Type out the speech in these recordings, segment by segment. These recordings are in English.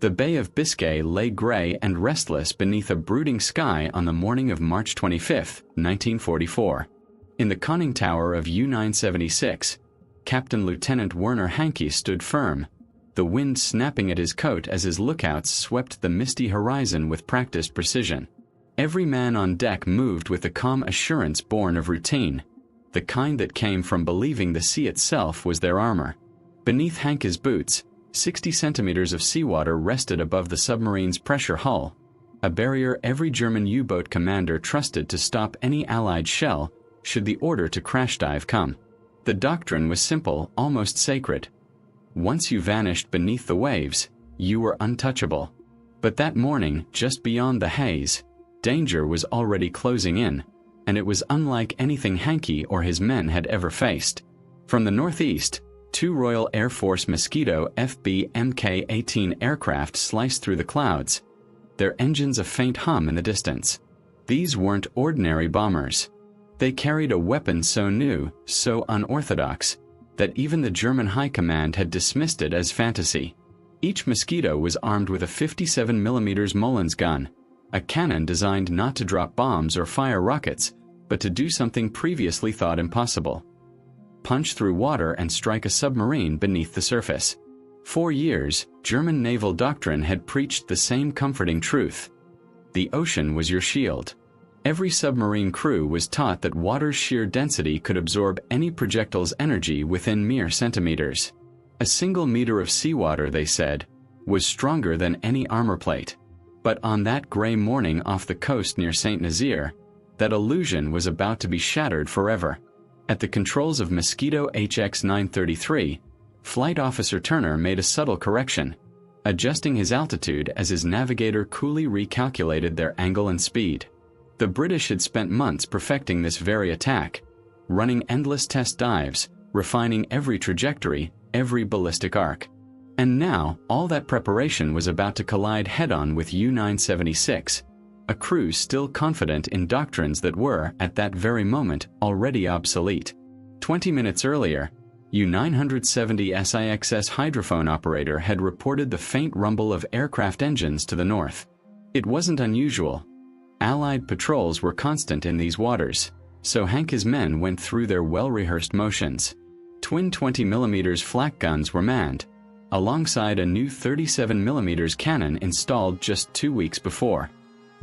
The Bay of Biscay lay gray and restless beneath a brooding sky on the morning of March 25, 1944. In the conning tower of U-976, Captain Lieutenant Werner Hancke stood firm, the wind snapping at his coat as his lookouts swept the misty horizon with practiced precision. Every man on deck moved with the calm assurance born of routine, the kind that came from believing the sea itself was their armor. Beneath Hancke's boots, 60 centimeters of seawater rested above the submarine's pressure hull, a barrier every German U-boat commander trusted to stop any Allied shell should the order to crash dive come. The doctrine was simple, almost sacred. Once you vanished beneath the waves, you were untouchable. But that morning, just beyond the haze, danger was already closing in, and it was unlike anything Hancke or his men had ever faced. From the northeast, 2 Royal Air Force Mosquito FB Mk-18 aircraft sliced through the clouds, their engines a faint hum in the distance. These weren't ordinary bombers. They carried a weapon so new, so unorthodox, that even the German High Command had dismissed it as fantasy. Each Mosquito was armed with a 57mm Mollins gun, a cannon designed not to drop bombs or fire rockets, but to do something previously thought impossible: punch through water and strike a submarine beneath the surface. For years, German naval doctrine had preached the same comforting truth. The ocean was your shield. Every submarine crew was taught that water's sheer density could absorb any projectile's energy within mere centimeters. A single meter of seawater, they said, was stronger than any armor plate. But on that gray morning off the coast near Saint-Nazaire, that illusion was about to be shattered forever. At the controls of Mosquito HX-933, Flight Officer Turner made a subtle correction, adjusting his altitude as his navigator coolly recalculated their angle and speed. The British had spent months perfecting this very attack, running endless test dives, refining every trajectory, every ballistic arc. And now, all that preparation was about to collide head-on with U-976, a crew still confident in doctrines that were, at that very moment, already obsolete. 20 minutes earlier, U-970 SIXS hydrophone operator had reported the faint rumble of aircraft engines to the north. It wasn't unusual. Allied patrols were constant in these waters, so Hancke's men went through their well-rehearsed motions. Twin 20mm flak guns were manned, alongside a new 37mm cannon installed just 2 weeks before.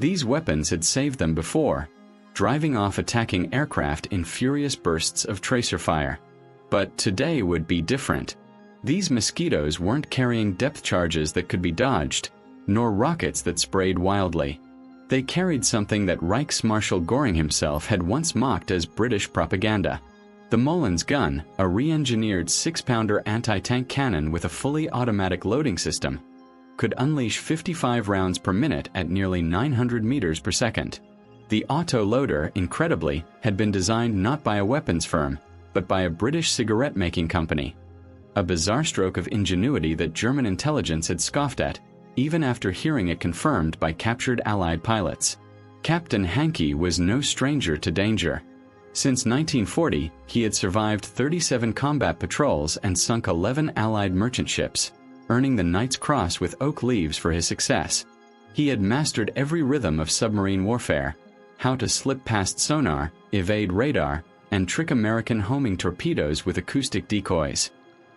These weapons had saved them before, driving off attacking aircraft in furious bursts of tracer fire. But today would be different. These Mosquitoes weren't carrying depth charges that could be dodged, nor rockets that sprayed wildly. They carried something that Reichsmarshal Göring himself had once mocked as British propaganda. The Mollins gun, a re-engineered 6-pounder anti-tank cannon with a fully automatic loading system, could unleash 55 rounds per minute at nearly 900 meters per second. The auto-loader, incredibly, had been designed not by a weapons firm, but by a British cigarette-making company. A bizarre stroke of ingenuity that German intelligence had scoffed at, even after hearing it confirmed by captured Allied pilots. Captain Hancke was no stranger to danger. Since 1940, he had survived 37 combat patrols and sunk 11 Allied merchant ships, earning the Knight's Cross with oak leaves for his success. He had mastered every rhythm of submarine warfare: how to slip past sonar, evade radar, and trick American homing torpedoes with acoustic decoys.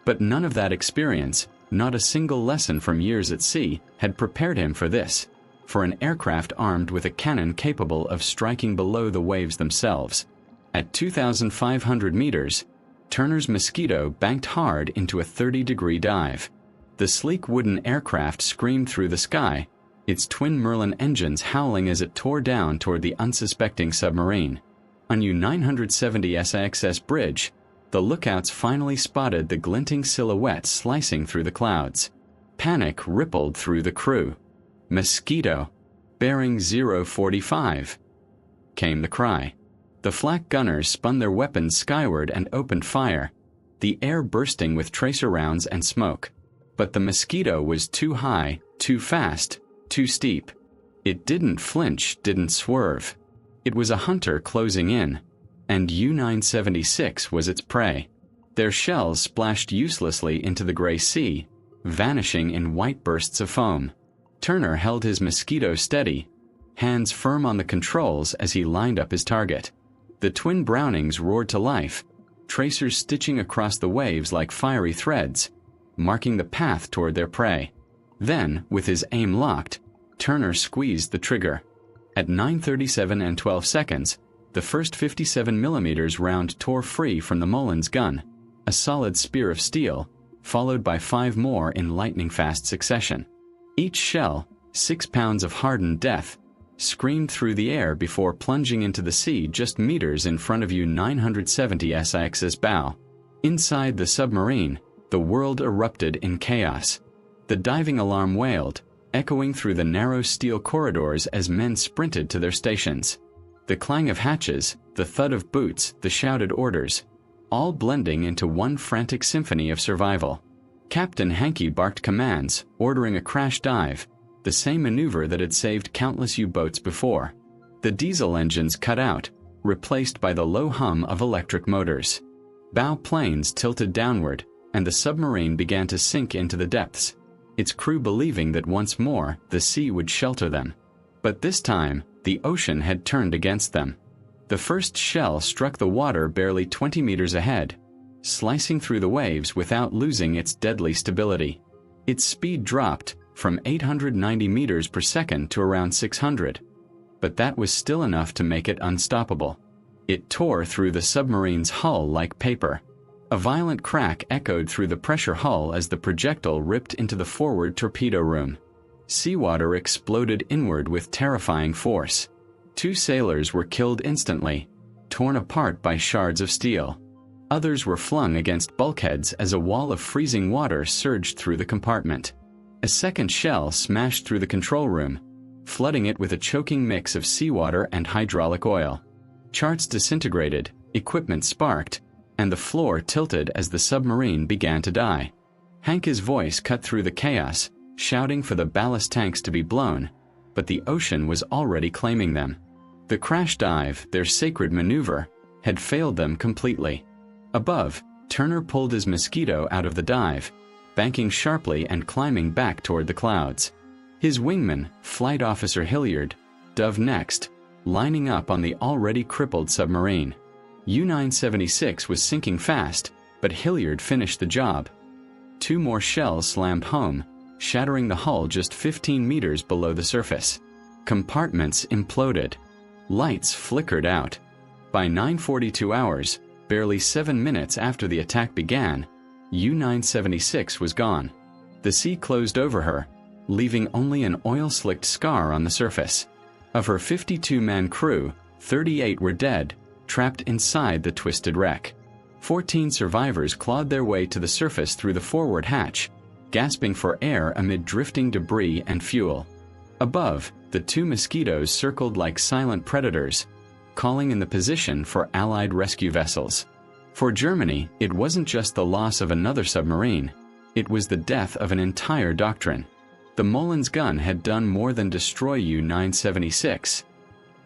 But none of that experience, not a single lesson from years at sea, had prepared him for this, for an aircraft armed with a cannon capable of striking below the waves themselves. At 2,500 meters, Turner's Mosquito banked hard into a 30-degree dive. The sleek wooden aircraft screamed through the sky, its twin Merlin engines howling as it tore down toward the unsuspecting submarine. On U-970 SIXS bridge, the lookouts finally spotted the glinting silhouette slicing through the clouds. Panic rippled through the crew. "Mosquito! Bearing 045!" came the cry. The flak gunners spun their weapons skyward and opened fire, the air bursting with tracer rounds and smoke. But the Mosquito was too high, too fast, too steep. It didn't flinch, didn't swerve. It was a hunter closing in, and U-976 was its prey. Their shells splashed uselessly into the gray sea, vanishing in white bursts of foam. Turner held his Mosquito steady, hands firm on the controls as he lined up his target. The twin Brownings roared to life, tracers stitching across the waves like fiery threads, marking the path toward their prey. Then, with his aim locked, Turner squeezed the trigger. At 9:37 and 12 seconds, the first 57mm round tore free from the Mullins gun, a solid spear of steel, followed by 5 more in lightning-fast succession. Each shell, 6 pounds of hardened death, screamed through the air before plunging into the sea just meters in front of U-970 SIX's bow. Inside the submarine, the world erupted in chaos. The diving alarm wailed, echoing through the narrow steel corridors as men sprinted to their stations. The clang of hatches, the thud of boots, the shouted orders, all blending into one frantic symphony of survival. Captain Hankey barked commands, ordering a crash dive, the same maneuver that had saved countless U-boats before. The diesel engines cut out, replaced by the low hum of electric motors. Bow planes tilted downward, and the submarine began to sink into the depths, its crew believing that once more the sea would shelter them. But this time, the ocean had turned against them. The first shell struck the water barely 20 meters ahead, slicing through the waves without losing its deadly stability. Its speed dropped from 890 meters per second to around 600, but that was still enough to make it unstoppable. It tore through the submarine's hull like paper. A violent crack echoed through the pressure hull as the projectile ripped into the forward torpedo room. Seawater exploded inward with terrifying force. 2 sailors were killed instantly, torn apart by shards of steel. Others were flung against bulkheads as a wall of freezing water surged through the compartment. A second shell smashed through the control room, flooding it with a choking mix of seawater and hydraulic oil. Charts disintegrated, equipment sparked, and the floor tilted as the submarine began to die. Hank's voice cut through the chaos, shouting for the ballast tanks to be blown, but the ocean was already claiming them. The crash dive, their sacred maneuver, had failed them completely. Above, Turner pulled his Mosquito out of the dive, banking sharply and climbing back toward the clouds. His wingman, Flight Officer Hilliard, dove next, lining up on the already crippled submarine. U-976 was sinking fast, but Hilliard finished the job. 2 more shells slammed home, shattering the hull just 15 meters below the surface. Compartments imploded. Lights flickered out. By 9:42 hours, barely 7 minutes after the attack began, U-976 was gone. The sea closed over her, leaving only an oil-slicked scar on the surface. Of her 52-man crew, 38 were dead, trapped inside the twisted wreck. 14 survivors clawed their way to the surface through the forward hatch, gasping for air amid drifting debris and fuel. Above, the 2 Mosquitoes circled like silent predators, calling in the position for Allied rescue vessels. For Germany, it wasn't just the loss of another submarine, it was the death of an entire doctrine. The Mullins gun had done more than destroy U-976.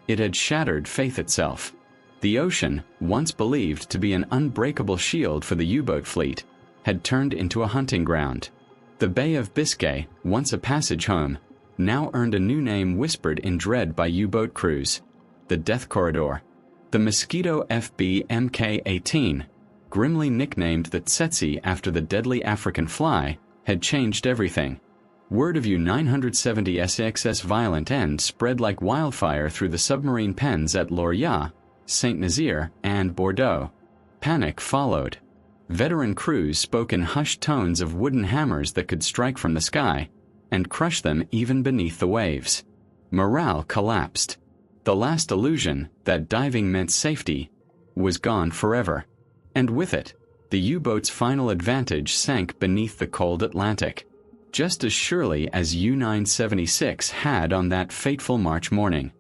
It had shattered faith itself. The ocean, once believed to be an unbreakable shield for the U-boat fleet, had turned into a hunting ground. The Bay of Biscay, once a passage home, now earned a new name whispered in dread by U-boat crews: the Death Corridor. The Mosquito FB Mk-18, grimly nicknamed the Tsetse after the deadly African fly, had changed everything. Word of U-970 SX's violent end spread like wildfire through the submarine pens at Lorient, Saint-Nazaire, and Bordeaux. Panic followed. Veteran crews spoke in hushed tones of wooden hammers that could strike from the sky and crush them even beneath the waves. Morale collapsed. The last illusion that diving meant safety was gone forever. And with it, the U-boat's final advantage sank beneath the cold Atlantic, just as surely as U-976 had on that fateful March morning.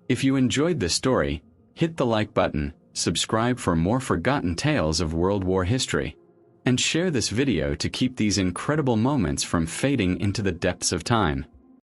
If you enjoyed this story, hit the like button, subscribe for more forgotten tales of World War history, and share this video to keep these incredible moments from fading into the depths of time.